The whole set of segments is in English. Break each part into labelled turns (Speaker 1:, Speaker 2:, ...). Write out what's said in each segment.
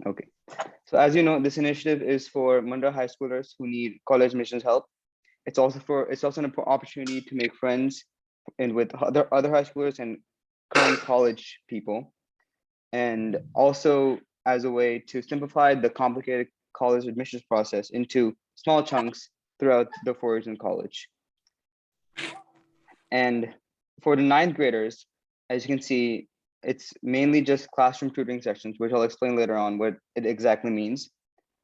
Speaker 1: Okay. So as you know, this initiative is for Munda high schoolers who need college admissions help. It's also an opportunity to make friends and with other high schoolers and current college people, and also as a way to simplify the complicated college admissions process into small chunks throughout the 4 years in college. And for the ninth graders, as you can see, it's mainly just classroom tutoring sessions, which I'll explain later on what it exactly means.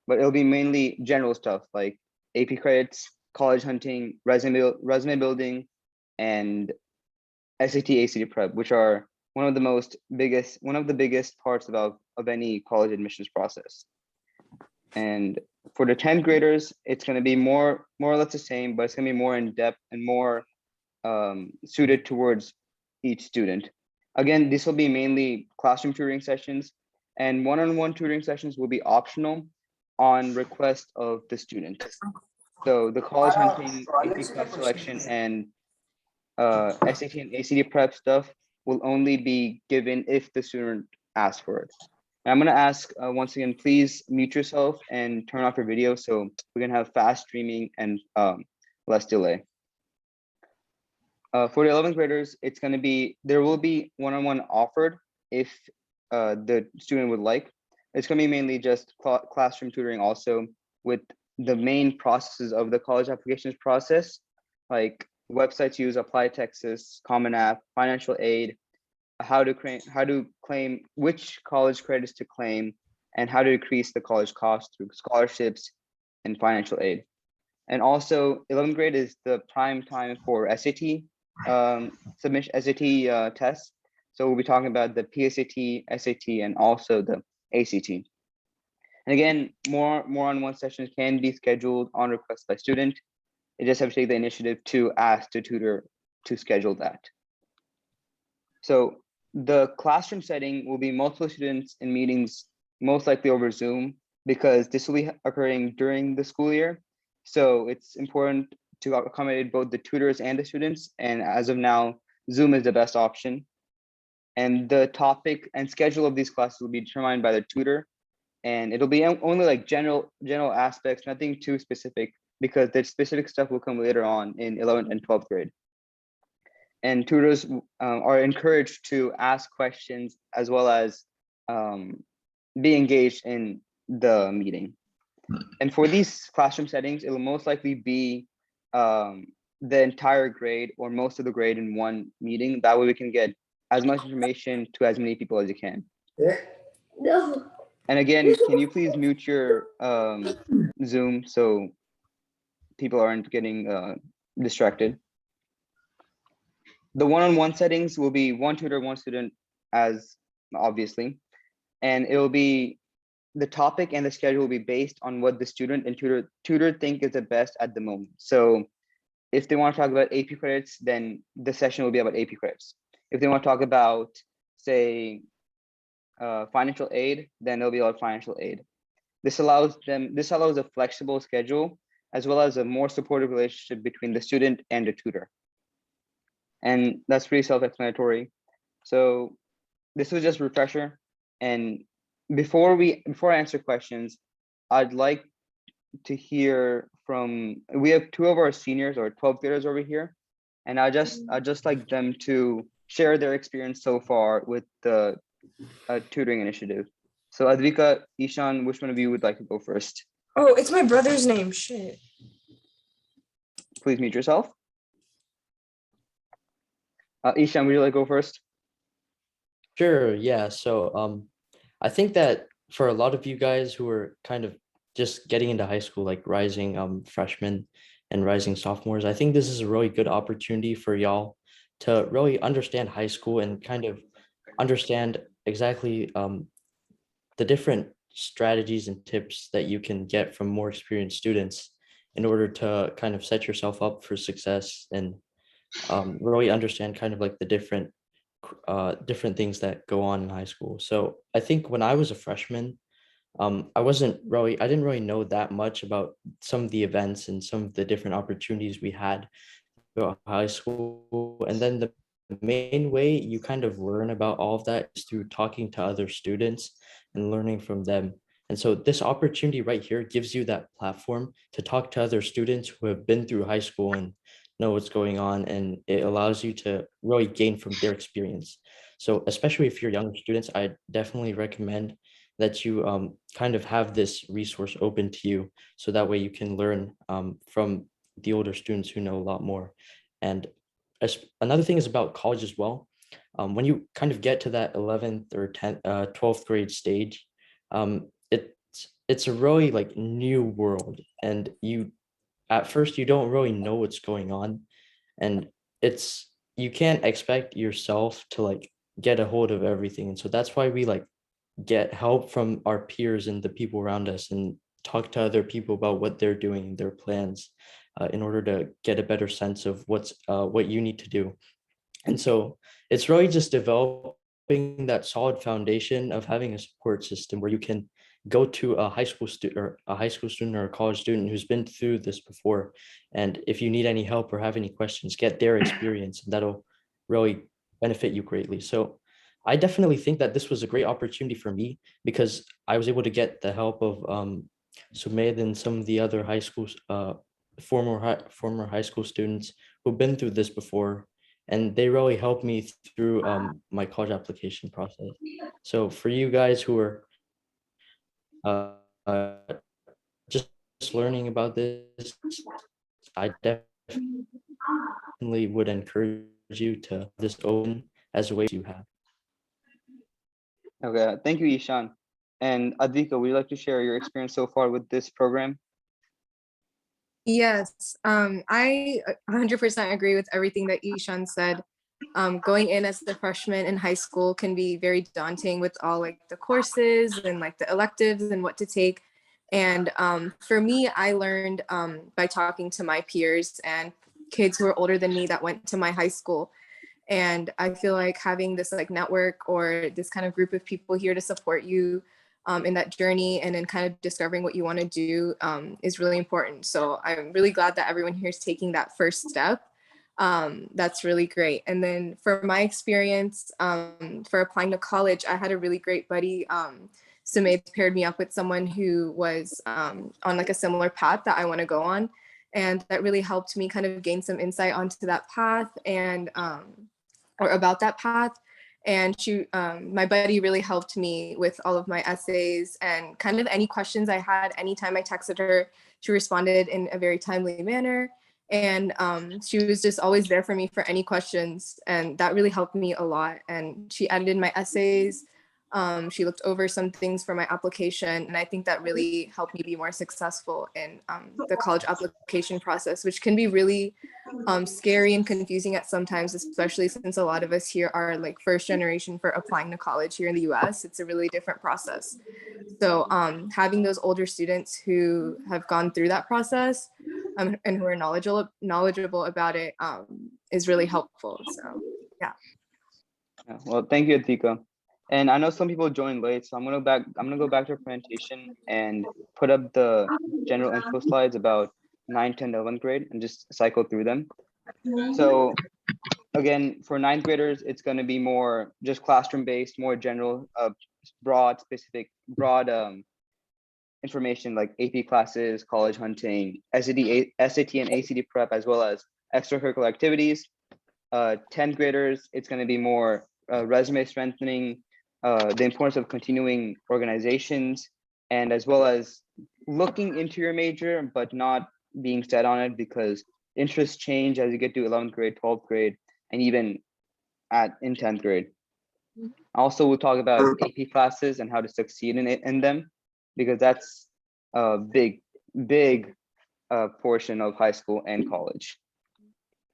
Speaker 1: But it'll be mainly general stuff like AP credits, college hunting, resume building, and SAT, ACT prep, which are one of the biggest parts of any college admissions process. And for the 10th graders, it's going to be more or less the same, but it's going to be more in depth and more suited towards each student. Again, this will be mainly classroom tutoring sessions, and one-on-one tutoring sessions will be optional on request of the student. So the college hunting, AP prep selection, and SAT and ACT prep stuff will only be given if the student asks for it. And I'm going to ask once again, please mute yourself and turn off your video so we can have fast streaming and less delay. For the 11th graders, there will be one-on-one offered if the student would like. It's going to be mainly just classroom tutoring also with the main processes of the college applications process, like websites use, Apply Texas, Common App, financial aid, how to claim which college credits to claim, and how to decrease the college cost through scholarships and financial aid. And also 11th grade is the prime time for SAT submission, SAT tests. So we'll be talking about the PSAT, SAT, and also the ACT. And again, more on-one sessions can be scheduled on request by student. You just have to take the initiative to ask the tutor to schedule that. So the classroom setting will be multiple students in meetings, most likely over Zoom, because this will be occurring during the school year. So it's important to accommodate both the tutors and the students. And as of now, Zoom is the best option. And the topic and schedule of these classes will be determined by the tutor. And it'll be only like general aspects, nothing too specific, because the specific stuff will come later on in 11th and 12th grade. And tutors are encouraged to ask questions as well as be engaged in the meeting. And for these classroom settings, it will most likely be the entire grade or most of the grade in one meeting. That way we can get as much information to as many people as you can. No. And again, can you please mute your Zoom so people aren't getting distracted? The one-on-one settings will be one tutor, one student, as obviously, and it will be the topic and the schedule will be based on what the student and tutor think is the best at the moment. So if they want to talk about AP credits, then the session will be about AP credits. If they want to talk about, say, financial aid, then it'll be about financial aid. This allows a flexible schedule as well as a more supportive relationship between the student and the tutor. And that's pretty self-explanatory. So this was just a refresher. And before I answer questions, I'd like to hear from, we have two of our seniors or 12th graders over here. And I'd just like them to share their experience so far with the tutoring initiative. So Advika, Ishan, which one of you would like to go first?
Speaker 2: Oh, it's my brother's name, shit.
Speaker 1: Please mute yourself. Ishan, would you like to go first?
Speaker 3: Sure, yeah. So I think that for a lot of you guys who are kind of just getting into high school, like rising freshmen and rising sophomores, I think this is a really good opportunity for y'all to really understand high school and kind of understand exactly the different strategies and tips that you can get from more experienced students in order to kind of set yourself up for success and really understand kind of like the different things that go on in high school. So I think when I was a freshman, I didn't really know that much about some of the events and some of the different opportunities we had throughout high school. And then the main way you kind of learn about all of that is through talking to other students and learning from them. And so this opportunity right here gives you that platform to talk to other students who have been through high school and know what's going on, and it allows you to really gain from their experience. So especially if you're younger students, I definitely recommend that you kind of have this resource open to you, so that way you can learn from the older students who know a lot more. And another thing is about college as well. When you kind of get to that 11th or 10th, 12th grade stage, it's a really like new world, and you at first you don't really know what's going on, and it's you can't expect yourself to like get a hold of everything. And so that's why we like get help from our peers and the people around us, and talk to other people about what they're doing, their plans, in order to get a better sense of what you need to do. And so it's really just developing that solid foundation of having a support system where you can go to a high school student or a college student who's been through this before. And if you need any help or have any questions, get their experience, and that'll really benefit you greatly. So I definitely think that this was a great opportunity for me, because I was able to get the help of Sumedh and some of the other former high school students who've been through this before, and they really helped me through my college application process. So for you guys who are uh, uh, just learning about this, I definitely would encourage you to this open as a way you have.
Speaker 1: Okay, thank you, Ishan. And Advika, would you like to share your experience so far with this program?
Speaker 2: Yes, I 100% agree with everything that Ishan said. Going in as a freshman in high school can be very daunting with all like the courses and like the electives and what to take. And for me, I learned by talking to my peers and kids who are older than me that went to my high school. And I feel like having this like network or this kind of group of people here to support you in that journey and in kind of discovering what you want to do is really important. So I'm really glad that everyone here is taking that first step. That's really great. And then for my experience for applying to college, I had a really great buddy. Sumedh paired me up with someone who was on like a similar path that I want to go on. And that really helped me kind of gain some insight onto that path and or about that path. And my buddy really helped me with all of my essays and kind of any questions I had. Anytime I texted her, she responded in a very timely manner. And she was just always there for me for any questions. And that really helped me a lot. And she edited my essays. She looked over some things for my application. And I think that really helped me be more successful in the college application process, which can be really scary and confusing at sometimes, especially since a lot of us here are like first generation for applying to college here in the US. It's a really different process. So having those older students who have gone through that process and who are knowledgeable about it is really helpful. So yeah.
Speaker 1: Well, thank you, Advika. And I know some people joined late, so I'm gonna go back to our presentation and put up the general info slides about 9, 10, 11th grade and just cycle through them. So again, for 9th graders, it's going to be more just classroom based, more general, broad, specific, broad information like AP classes, college hunting, SAT and ACT prep, as well as extracurricular activities. 10th graders, it's going to be more resume strengthening, the importance of continuing organizations, and as well as looking into your major, but not being set on it because interests change as you get to 11th grade, 12th grade, and even in 10th grade. Also, we'll talk about AP classes and how to succeed in them, because that's a big portion of high school and college.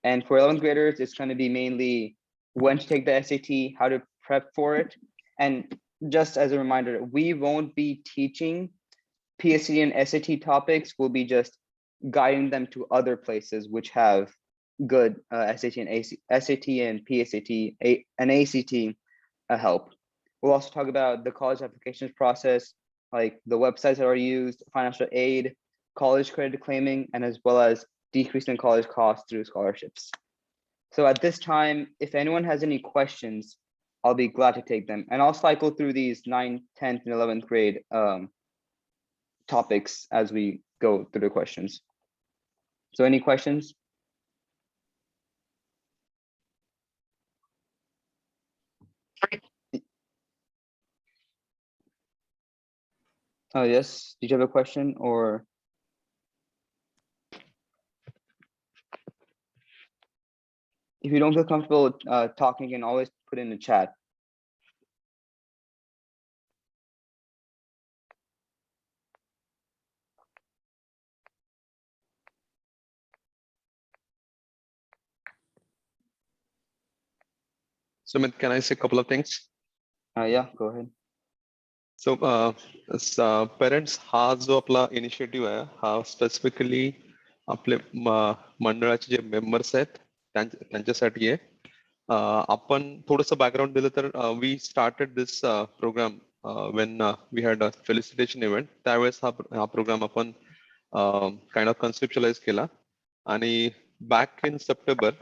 Speaker 1: And for 11th graders, it's going to be mainly when to take the SAT, how to prep for it. And just as a reminder, we won't be teaching PSAT and SAT topics. We'll be just guiding them to other places which have good SAT and PSAT and ACT help. We'll also talk about the college applications process, like the websites that are used, financial aid, college credit claiming, and as well as decreasing college costs through scholarships. So at this time, if anyone has any questions, I'll be glad to take them. And I'll cycle through these 9th, 10th, and 11th grade topics as we go through the questions. So any questions? Yes, did you have a question or? If you don't feel comfortable talking, you can always put in the chat.
Speaker 4: Sumit, can I say a couple of things?
Speaker 1: Yeah, go ahead.
Speaker 4: So parents हा जो आपला initiative आहे हा specifically आपले मंडळाचे जे members आहेत त्यांच्यासाठी आहे. आपण थोडंसं बॅकग्राऊंड दिलं तर we started this program when we had a felicitation event. त्यावेळेस हा प्रोग्राम आपण काइंड ऑफ कन्सेप्च्युअलाइज केला आणि बॅक इन सप्टेंबर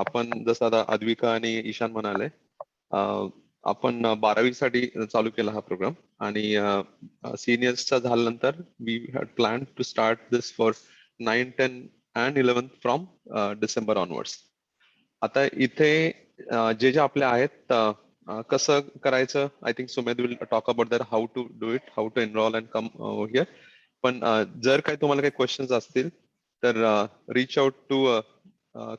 Speaker 4: आपण जसं आता अद्विका आणि ईशान म्हणाले आपण 12वी साठी चालू केला हा प्रोग्राम आणि सिनियर्सचा झाल्यानंतर we had plan to start this for 9, 10 and 11th from December onwards. आता इथे जे आपले आहेत कसं करायचं I think Sumedh will talk about that how to do it, how to enroll and come here. पण जर काही तुम्हाला काही क्वेश्चन्स असतील तर reach out to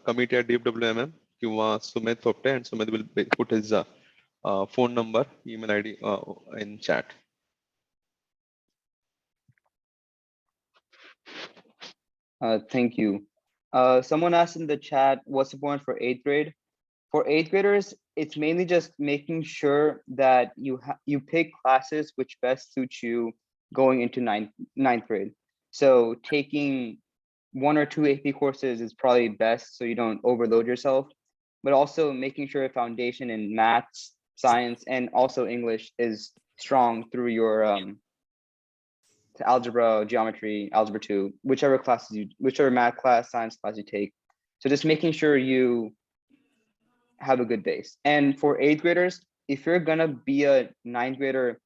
Speaker 4: committee at DFWMM किंवा Sumedh Thopte and Sumedh will put his phone number, email ID in chat.
Speaker 1: Thank you. Someone asked in the chat, what's the point for 8th grade? For 8th graders, it's mainly just making sure that you pick classes which best suit you going into ninth grade. So taking 1 or 2 AP courses is probably best so you don't overload yourself, but also making sure a foundation in maths, science, and also English is strong through your algebra, geometry, algebra 2, whichever math class, science class you take. So just making sure you have a good base. And for 8th graders, if you're gonna be a 9th grader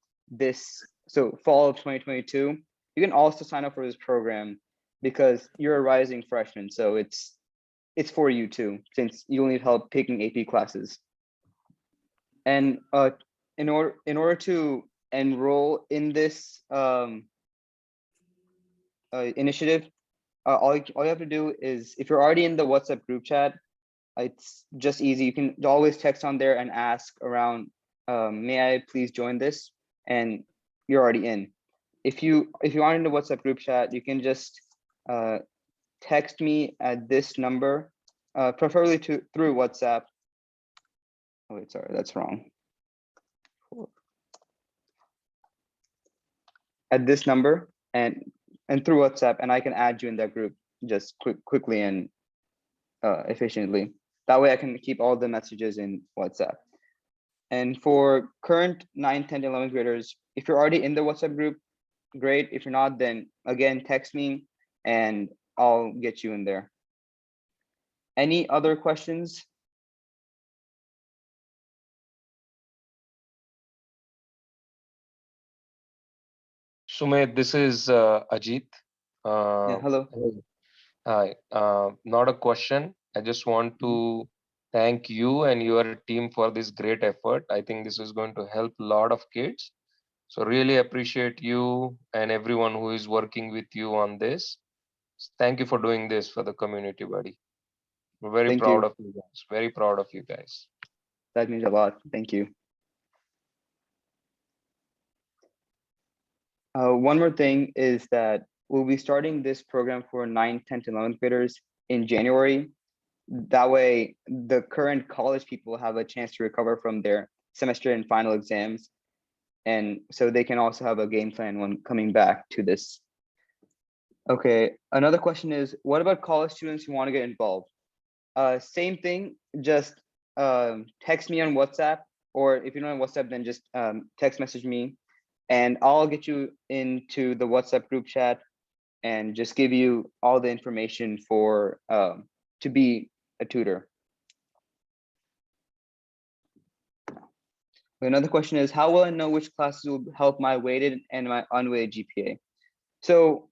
Speaker 1: so fall of 2022, you can also sign up for this program because you're a rising freshman. So it's for you too, since you'll need help picking AP classes. And in order to enroll in this initiative, all you have to do is, if you're already in the WhatsApp group chat, it's just easy. You can always text on there and ask around, may I please join this? And you're already in. If you aren't in the WhatsApp group chat, you can just text me at this number, preferably through WhatsApp. Oh wait, sorry, that's wrong. At this number and through WhatsApp, and I can add you in that group just quickly and efficiently. That way I can keep all the messages in WhatsApp. And for current 9, 10, 11th graders, if you're already in the WhatsApp group, great. If you're not, then again, text me and I'll get you in there. Any other questions?
Speaker 5: Sumit, this is Ajit.
Speaker 1: Yeah, hello.
Speaker 5: Hi. Not a question. I just want to thank you and your team for this great effort. I think this is going to help a lot of kids. So really appreciate you and everyone who is working with you on this. Thank you for doing this for the community, buddy. We're very
Speaker 1: Thank
Speaker 5: proud
Speaker 1: you.
Speaker 5: of you guys. Very proud of you guys.
Speaker 1: That means a lot. Thank you. One more thing is that we'll be starting this program for 9, 10, 11th graders in January. That way, the current college people have a chance to recover from their semester and final exams. And so they can also have a game plan when coming back to this. Okay, another question is, what about college students who want to get involved? Same thing, just text me on WhatsApp, or if you don't have WhatsApp, then just text message me and I'll get you into the WhatsApp group chat and just give you all the information for to be a tutor. Another question is, how will I know which classes will help my weighted and my unweighted GPA? So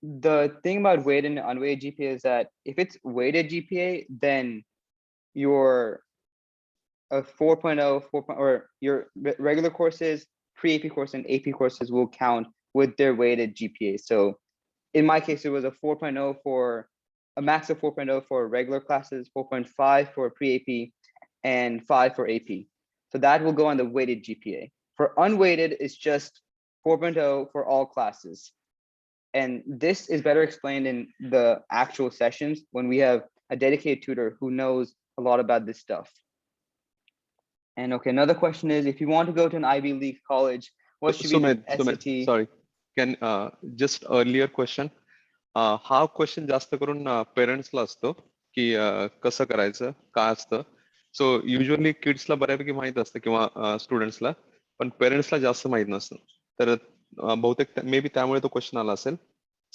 Speaker 1: the thing about weighted and unweighted GPA is that if it's weighted GPA, then your a 4.0, 4. Or your regular courses, pre-AP course and AP courses will count with their weighted GPA. So in my case, it was a 4.0 for a max of 4.0 for regular classes, 4.5 for pre-AP, and 5 for AP. So that will go on the weighted GPA. For unweighted, it's just 4.0 for all classes. And this is better explained in the actual sessions when we have a dedicated tutor who knows a lot about this stuff. And okay, another question is, if you want to go to an Ivy League college, what should be
Speaker 4: Sumit,
Speaker 1: the SAT?
Speaker 4: sorry, can just earlier question, हा question जास्त करून पेरेंट्सला असतो की कसं करायचं काय असतं. So usually किड्सला बऱ्यापैकी माहित असतं किंवा स्टुडंट्सला, पण पेरेंट्सला जास्त माहित नसतं. तर बहुतेक मे बी त्यामुळे तो क्वेश्चन आला असेल.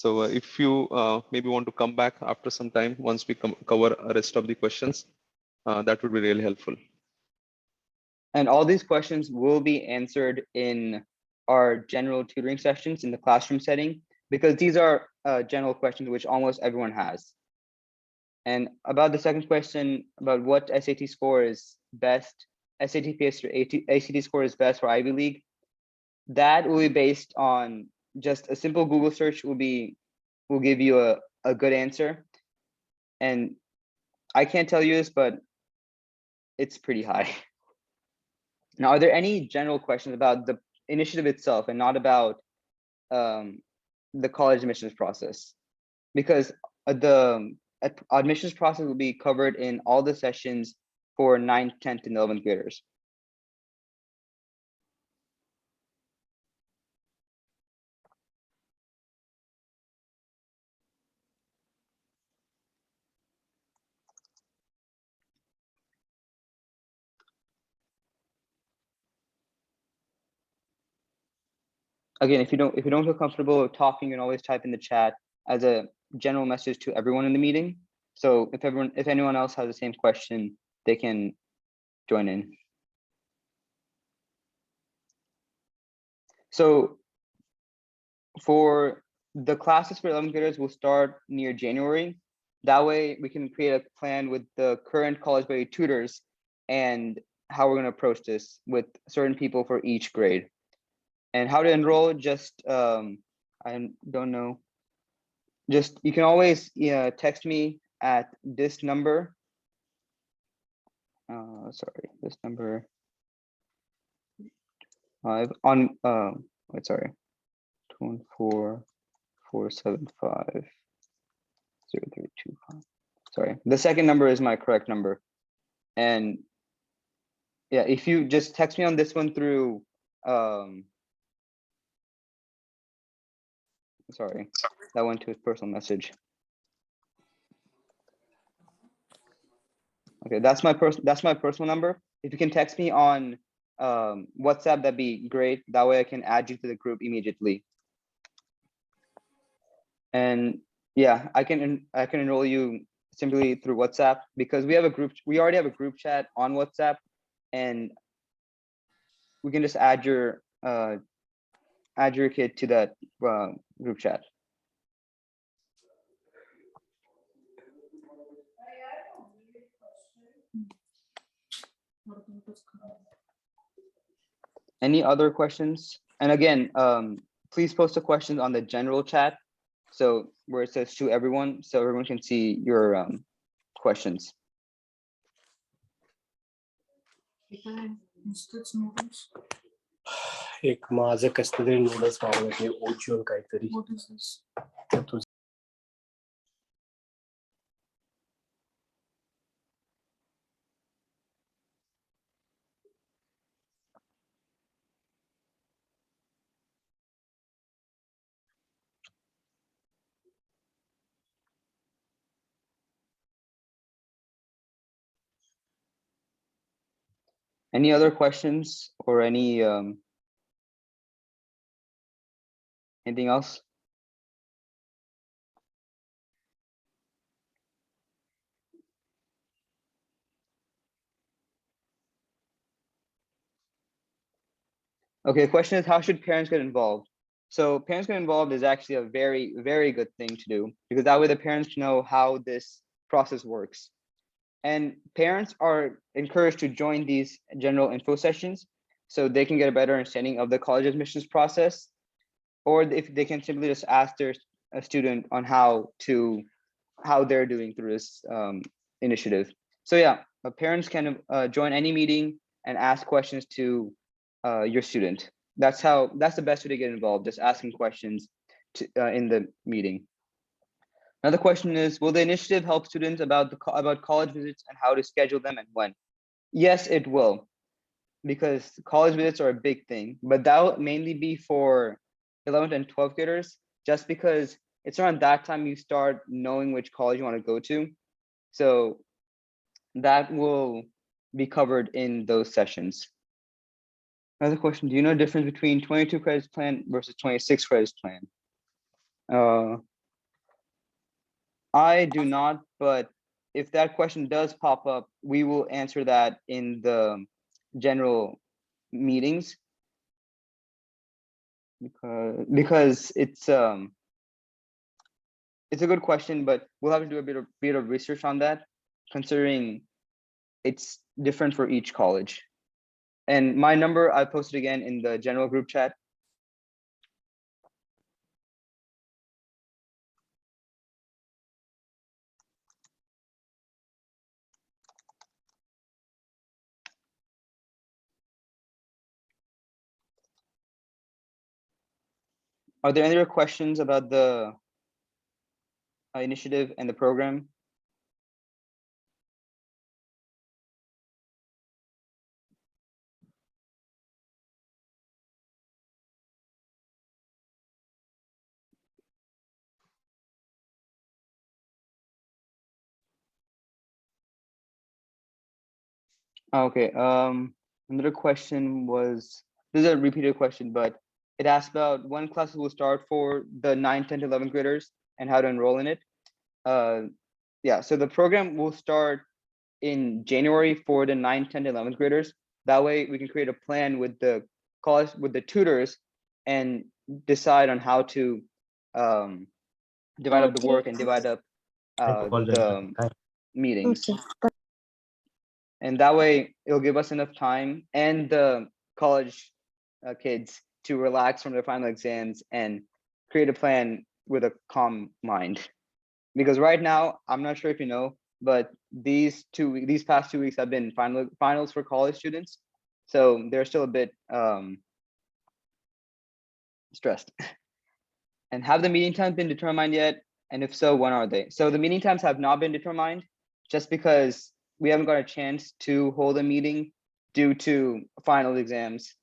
Speaker 4: So if you maybe want to come back after some time once we cover rest of the questions, that would be really helpful.
Speaker 1: And all these questions will be answered in our general tutoring sessions in the classroom setting, because these are general questions which almost everyone has. And about the second question about what SAT score is best, SAT PS or ACT score is best for Ivy League, that will be based on just a simple Google search will give you a good answer. And I can't tell you this, but it's pretty high. Now, are there any general questions about the initiative itself and not about the college admissions process? Because the admissions process will be covered in all the sessions for 9th, 10th, and 11th graders. Again, if you don't feel comfortable talking, you can always type in the chat as a general message to everyone in the meeting. So if anyone else has the same question, they can join in. So for the classes for 11th graders will start near January. That way we can create a plan with the current college-ready tutors and how we're going to approach this with certain people for each grade. And how to enroll, just I don't know. Just you can always text me at this number. Sorry, this number. On wait, sorry, 214-475-0325. Sorry, the second number is my correct number. And yeah, if you just text me on this one through sorry, that went to his personal message. Okay, that's my personal number. If you can text me on WhatsApp, that'd be great. That way I can add you to the group immediately. And yeah, I can enroll you simply through WhatsApp, because we already have a group chat on WhatsApp, and we can just add your kid to that group chat. Any other questions? And again, please post the questions on the general chat, so where it says to everyone, so everyone can see your questions.
Speaker 6: एक माझं कसं तरी noodles मागवले ओचिओन काहीतरी.
Speaker 1: Any other questions or any anything else? Okay, the question is, how should parents get involved? So parents get involved is actually a very, very good thing to do, because that way the parents know how this process works. And parents are encouraged to join these general info sessions so they can get a better understanding of the college admissions process, or if they can simply just ask their student on how they're doing through this initiative. So yeah, parents can join any meeting and ask questions to your student. That's the best way to get involved, just asking questions in the meeting. Another question is, will the initiative help students about college visits and how to schedule them and when? Yes, it will, because college visits are a big thing, but that will mainly be for 11th and 12th graders, just because it's around that time you start knowing which college you want to go to. So that will be covered in those sessions. Another question, do you know the difference between 22 credits plan versus 26 credits plan? I do not, but if that question does pop up, we will answer that in the general meetings, because it's a good question, but we'll have to do a bit of research on that, considering it's different for each college. And my number, I posted again in the general group chat. Are there any other questions about the initiative and the program? Okay, another question was, this is a repeated question, but it asked about when classes will start for the 9th, 10th, 11th graders and how to enroll in it. Yeah, so the program will start in January for the 9th, 10th, 11th graders. That way we can create a plan with the college, with the tutors, and decide on how to divide up the work and divide up the meetings. And that way it'll give us enough time and the college kids to relax from their final exams and create a plan with a calm mind. Because right now, I'm not sure if you know, but these past 2 weeks have been finals for college students. So they're still a bit stressed. And have the meeting times been determined yet? And if so, when are they? So the meeting times have not been determined, just because we haven't got a chance to hold a meeting due to final exams.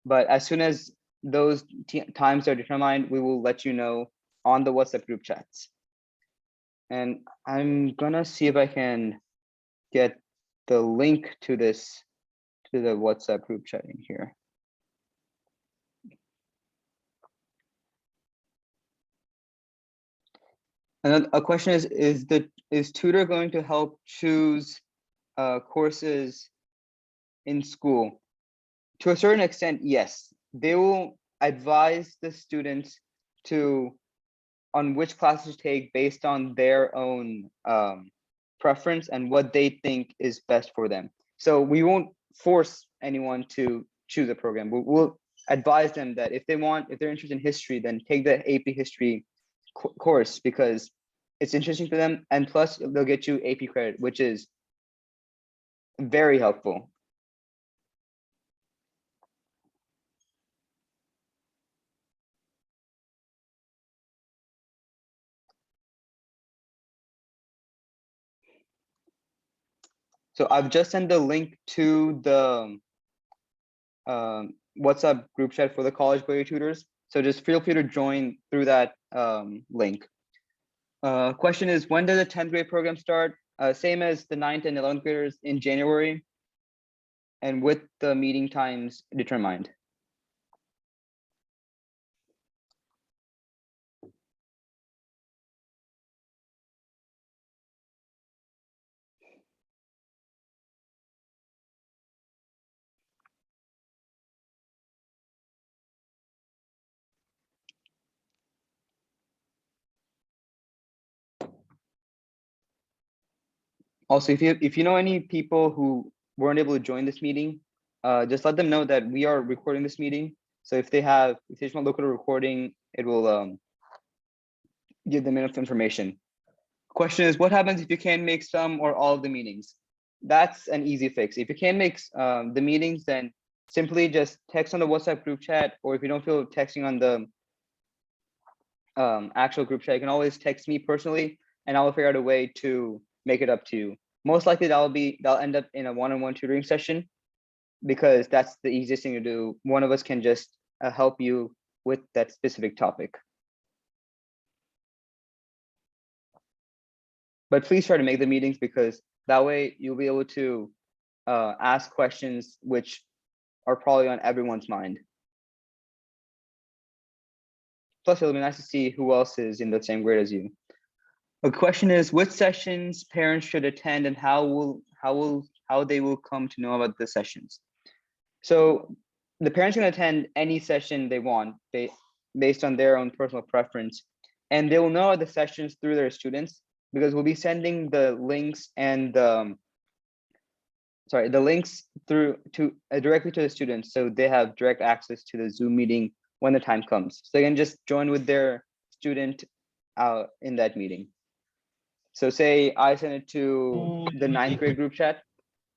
Speaker 1: But as soon as those times are determined, we will let you know on the WhatsApp group chats. And I'm gonna see if I can get the link to this, to the WhatsApp group chat in here. And a question is tutor going to help choose courses in school? To a certain extent, yes. They will advise the students on which classes to take based on their own preference and what they think is best for them. So we won't force anyone to choose a program. We'll advise them that if they're interested in history, then take the AP history course, because it's interesting for them, and plus they'll get you AP credit, which is very helpful. So I've just sent the link to the WhatsApp group chat for the college grade tutors. So just feel free to join through that link. Question is, when does the 10th grade program start? Same as the 9th and 11th graders, in January, and with the meeting times determined. Also, if you know any people who weren't able to join this meeting, just let them know that we are recording this meeting. So if they just want to look at a recording, it will give them enough information. Question is, what happens if you can't make some or all of the meetings? That's an easy fix. If you can't make the meetings, then simply just text on the WhatsApp group chat, or if you don't feel texting on the actual group chat, you can always text me personally, and I will figure out a way to make it up to you. Most likely that'll end up in a one-on-one tutoring session, because that's the easiest thing to do. One of us can just help you with that specific topic. But please try to make the meetings, because that way you'll be able to ask questions which are probably on everyone's mind. Plus, it'll be nice to see who else is in the same grade as you. The question is, which sessions parents should attend, and how they will come to know about the sessions. So the parents can attend any session they want based on their own personal preference, and they will know the sessions through their students, because we'll be sending the links and the links through to directly to the students, so they have direct access to the Zoom meeting when the time comes. So they can just join with their student in that meeting. So say I send it to the 9th grade group chat,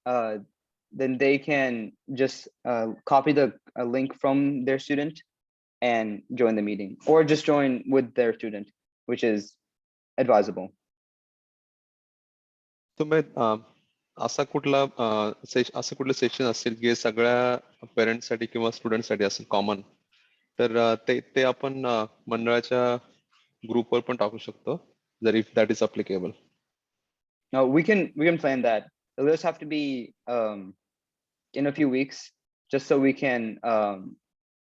Speaker 1: then they can just copy the link from their student and join the meeting, or just join with their student, which is advisable.
Speaker 4: तुम्ही असा कुठलं session असेल की सगळ्या पेरेंट्ससाठी किंवा स्टुडंटसाठी असेल common, तर ते आपण मंडळाच्या ग्रुपवर पण टाकू शकतो, जर if that is applicable.
Speaker 1: No, we can plan that. It'll just have to be in a few weeks, just so we can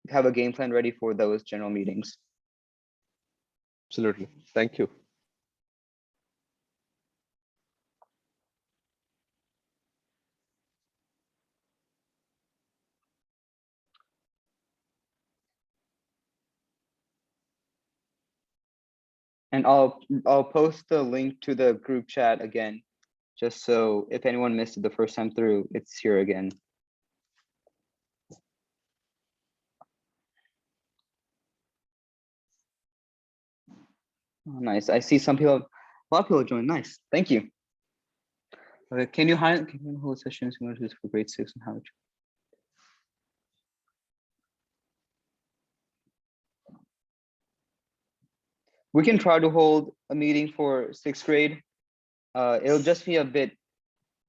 Speaker 1: have a game plan ready for those general meetings.
Speaker 4: Absolutely. Thank you.
Speaker 1: And I'll post the link to the group chat again, just so if anyone missed it the first time through, it's here again. Oh, nice. I see a lot of people joined. Nice. Thank you. Okay, can you hold sessions for grade 6 and how? We can try to hold a meeting for 6th grade. It'll just be a bit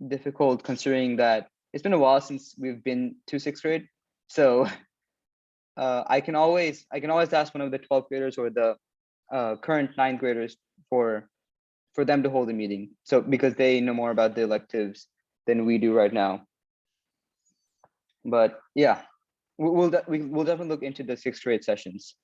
Speaker 1: difficult, considering that it's been a while since we've been to 6th grade. So I can always ask one of the 12th graders or the current 9th graders for them to hold a meeting. So because they know more about the electives than we do right now. But yeah, we'll definitely look into the 6th grade sessions.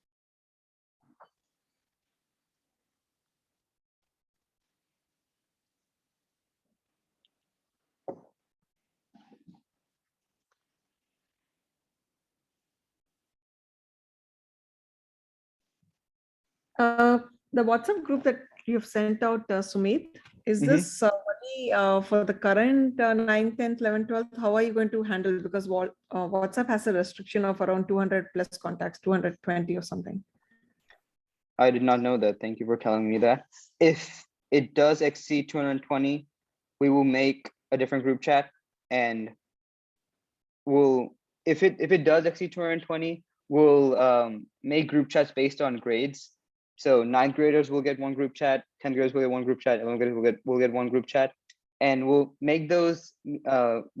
Speaker 7: The WhatsApp group that you've sent out, Sumit, is
Speaker 1: Mhm.
Speaker 7: this only for the current 9th, 10th, 11th, 12th? How are you going to handle it? Because WhatsApp has a restriction of around 200 plus contacts, 220 or something.
Speaker 1: I did not know that. Thank you for telling me that. If it does exceed 220, we will make a different group chat, and if it does exceed 220, we'll make group chats based on grades. So 9th graders will get one group chat, 10th graders will get one group chat, 11th graders will get one group chat, and we'll make those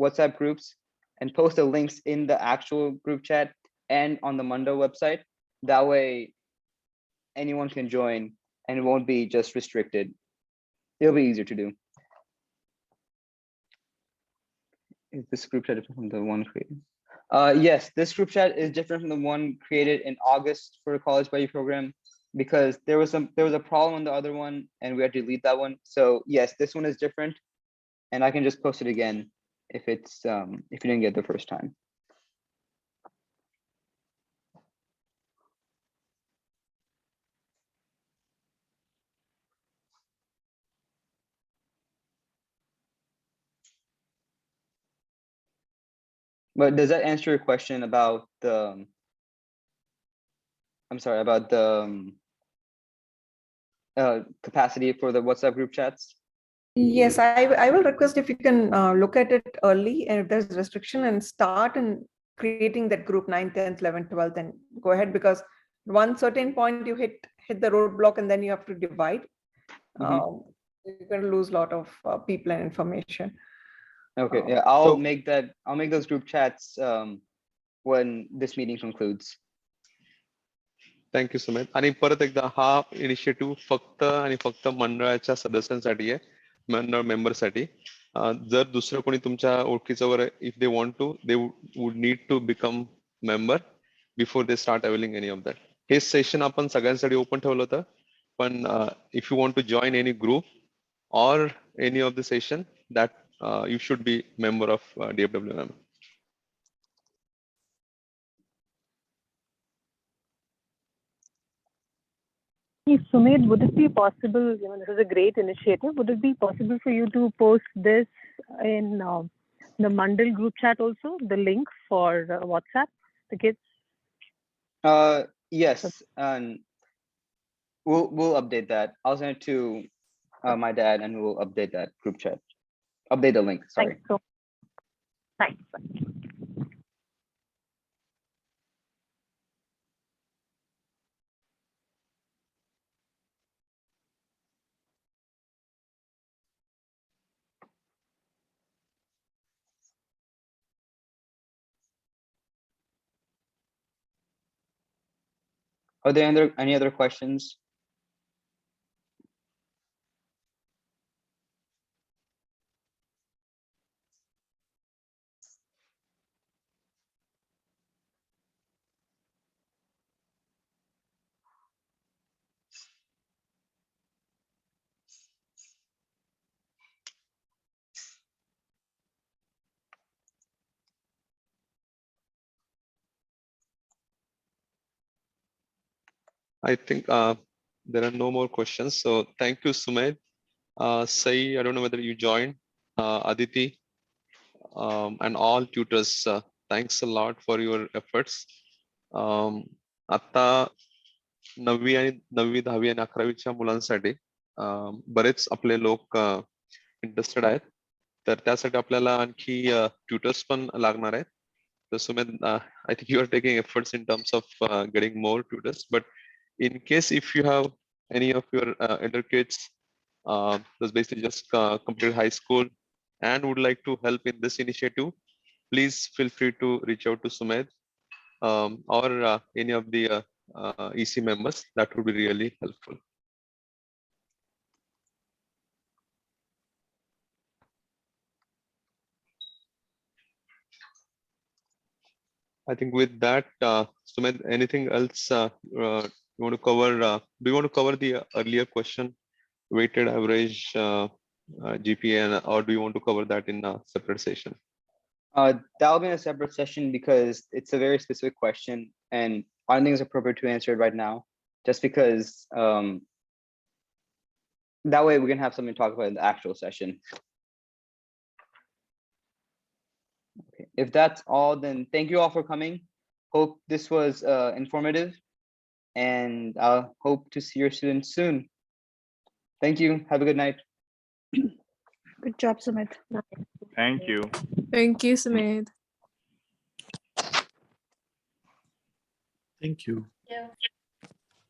Speaker 1: WhatsApp groups and post the links in the actual group chat and on the Mundo website. That way anyone can join and it won't be just restricted. It'll be easier to do. Is this group chat different from the one created? Yes, this group chat is different from the one created in August for the college buddy program, because there was a problem on the other one and we had to delete that one. So yes, this one is different, and I can just post it again if it's if you didn't get the first time. But does that answer your question about the? I'm sorry, about the capacity for the WhatsApp group chats?
Speaker 7: Yes, I will request if you can look at it early, and if there's restriction, and start and creating that group 9th, 10th, 11th, 12th, and go ahead, because one certain point you hit the roadblock and then you have to divide. You're going to lose a lot of people and information.
Speaker 1: Okay, yeah,
Speaker 4: So-
Speaker 1: I'll make those group chats when this meeting concludes.
Speaker 4: Thank you Sumit. आणि परत एकदा हा initiative फक्त आणि फक्त मंडळाच्या सदस्यांसाठी आहे, मंडळ मेंबरसाठी. जर दुसरं कोणी तुमच्या ओळखीचं वर if they want to they would need to become member before they start availing any of that. हे सेशन आपण सगळ्यांसाठी ओपन ठेवलं होतं, पण if you want to join any group or any of the session that you should be member of DFWM.
Speaker 8: Sumit, would it be possible, this is a great initiative, would it be possible for you to post this in the Mandal group chat also, the link for WhatsApp, the kids?
Speaker 1: Yes, and we'll update that. I'll send it to my dad, and we'll update that group chat. Update the link. Sorry.
Speaker 8: Thanks. So, thanks.
Speaker 1: Are there any other questions?
Speaker 4: I think there are no more questions. So thank you, Sumit. Sai, I don't know whether you joined. Aditi, and all tutors, thanks a lot for your efforts. आता 9वी आणि 9वी 10वी आणि 11वीच्या मुलांसाठी बरेच आपले लोक interested आहेत, तर त्यासाठी आपल्याला आणखी ट्युटर्स पण लागणार आहेत. तर Sumit, I think you are taking efforts in terms of getting more tutors, but in case if you have any of your elder kids who's basically just completed high school and would like to help in this initiative, please feel free to reach out to Sumit or any of the EC members. That would be really helpful. I think with that, Sumit, anything else you want to cover? Do you want to cover the earlier question, weighted average GPA, or do you want to cover that in a separate session?
Speaker 1: That'll be in a separate session because it's a very specific question, and I don't think it's appropriate to answer it right now, just because that way we can have something to talk about in the actual session. Okay, if that's all, then thank you all for coming. Hope this was informative, and I'll hope to see your students soon. Thank you. Have a good night.
Speaker 9: Good job, Sumit.
Speaker 10: Thank you.
Speaker 2: Thank you, Sumit.
Speaker 6: Thank you.